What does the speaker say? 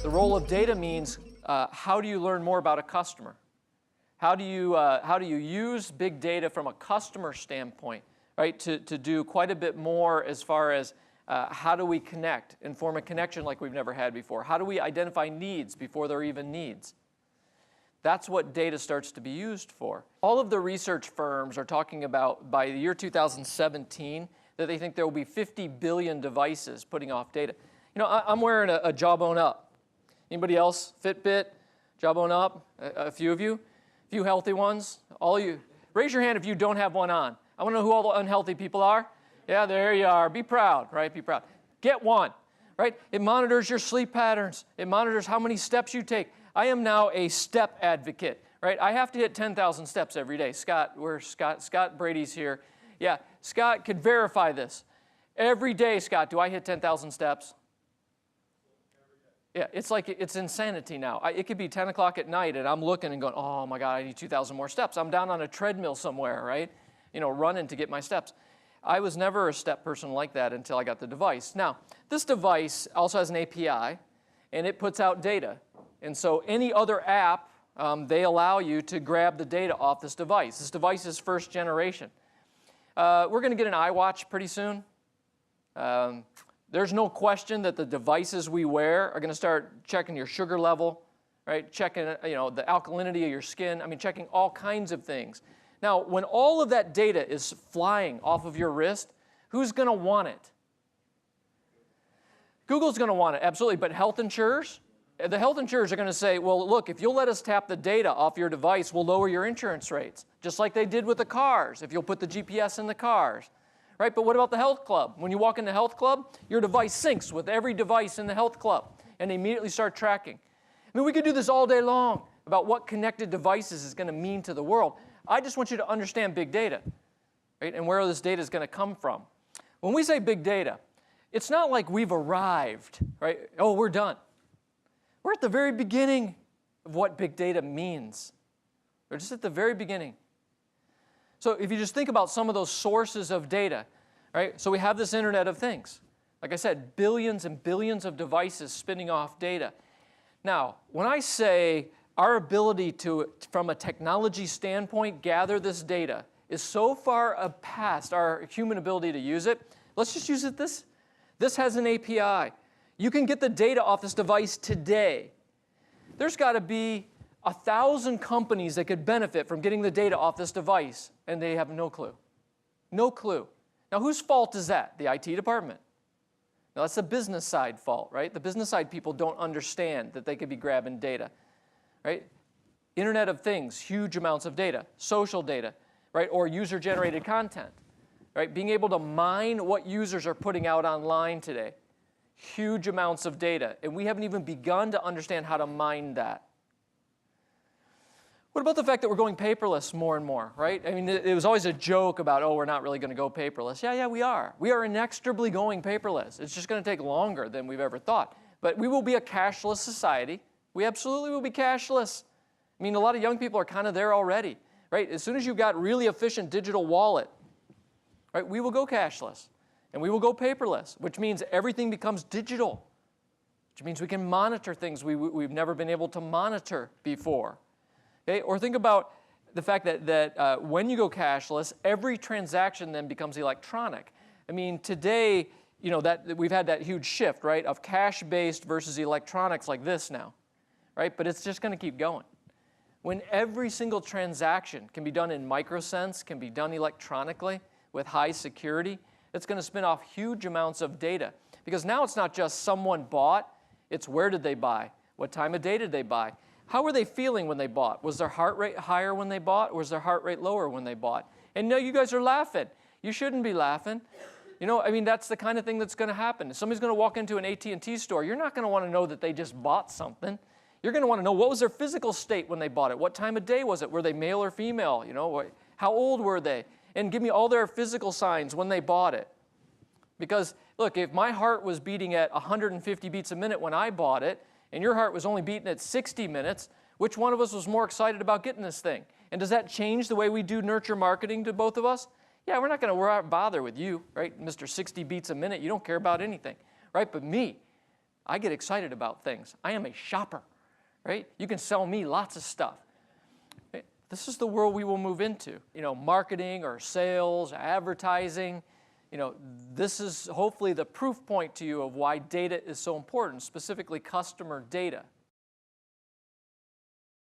The role of data means how do you learn more about a customer? How do you use big data from a customer standpoint, right, to do quite a bit more as far as how do we connect and form a connection like we've never had before? How do we identify needs before there are even needs? That's what data starts to be used for. All of the research firms are talking about by the year 2017 that they think there will be 50 billion devices putting off data. You know, I'm wearing a Jawbone Up. Anybody else? Fitbit, Jawbone Up? A few of you? A few healthy ones? All of you? Raise your hand if you don't have one on. I want to know who all the unhealthy people are. Yeah, there you are. Be proud, right? Be proud. Get one, right? It monitors your sleep patterns. It monitors how many steps you take. I am now a step advocate, right? I have to hit 10,000 steps every day. Scott Brady's here. Yeah, Scott could verify this. Every day, Scott, do I hit 10,000 steps? Yeah, it's like it's insanity now. It could be 10 o'clock at night, and I'm looking and going, oh, my God, I need 2,000 more steps. I'm down on a treadmill somewhere, right? You know, running to get my steps. I was never a step person like that until I got the device. Now, this device also has an API, and it puts out data. And so any other app, they allow you to grab the data off this device. This device is first generation. We're going to get an iWatch pretty soon. There's no question that the devices we wear are going to start checking your sugar level, right? Checking, you know, the alkalinity of your skin. I mean, checking all kinds of things. Now, when all of that data is flying off of your wrist, who's going to want it? Google's going to want it, absolutely. But health insurers? The health insurers are going to say, well, look, if you'll let us tap the data off your device, we'll lower your insurance rates, just like they did with the cars, if you'll put the GPS in the cars. Right? But what about the health club? When you walk in the health club, your device syncs with every device in the health club, and they immediately start tracking. I mean, we could do this all day long about what connected devices is going to mean to the world. I just want you to understand big data, right, and where this data is going to come from. When we say big data, it's not like we've arrived, right? Oh, we're done. We're at the very beginning of what big data means. We're just at the very beginning. So if you just think about some of those sources of data, right? So we have this Internet of Things. Like I said, billions and billions of devices spinning off data. Now, when I say our ability to, from a technology standpoint, gather this data is so far past our human ability to use it, let's just use it this. This has an API. You can get the data off this device today. There's got to be 1,000 companies that could benefit from getting the data off this device, and they have no clue. No clue. Now, whose fault is that? The IT department. Now, that's the business side fault, right? The business side people don't understand that they could be grabbing data, right? Internet of Things, huge amounts of data. Social data, right? Or user-generated content, right? Being able to mine what users are putting out online today. Huge amounts of data, and we haven't even begun to understand how to mine that. What about the fact that we're going paperless more and more, right? I mean, it was always a joke about, oh, we're not really going to go paperless. Yeah, we are. We are inexorably going paperless. It's just going to take longer than we've ever thought. But we will be a cashless society. We absolutely will be cashless. I mean, a lot of young people are kind of there already, right? As soon as you've got really efficient digital wallet, right, we will go cashless. And we will go paperless, which means everything becomes digital, which means we can monitor things we've never been able to monitor before. Okay? Or think about the fact that when you go cashless, every transaction then becomes electronic. I mean, today, you know, that we've had that huge shift, right, of cash-based versus electronics like this now, right? But it's just going to keep going. When every single transaction can be done in microsense, can be done electronically with high security, it's going to spin off huge amounts of data. Because now it's not just someone bought, it's where did they buy? What time of day did they buy? How were they feeling when they bought? Was their heart rate higher when they bought, or was their heart rate lower when they bought? And no, you guys are laughing. You shouldn't be laughing. You know, I mean, that's the kind of thing that's going to happen. If somebody's going to walk into an AT&T store, you're not going to want to know that they just bought something. You're going to want to know what was their physical state when they bought it? What time of day was it? Were they male or female? You know, how old were they? And give me all their physical signs when they bought it. Because, look, if my heart was beating at 150 beats a minute when I bought it, and your heart was only beating at 60 minutes, which one of us was more excited about getting this thing? And does that change the way we do nurture marketing to both of us? Yeah, we're not going to bother with you, right? Mr. 60 beats a minute, you don't care about anything, right? But me, I get excited about things. I am a shopper, right? You can sell me lots of stuff. This is the world we will move into. Marketing or sales, advertising. This is hopefully the proof point to you of why data is so important, specifically customer data.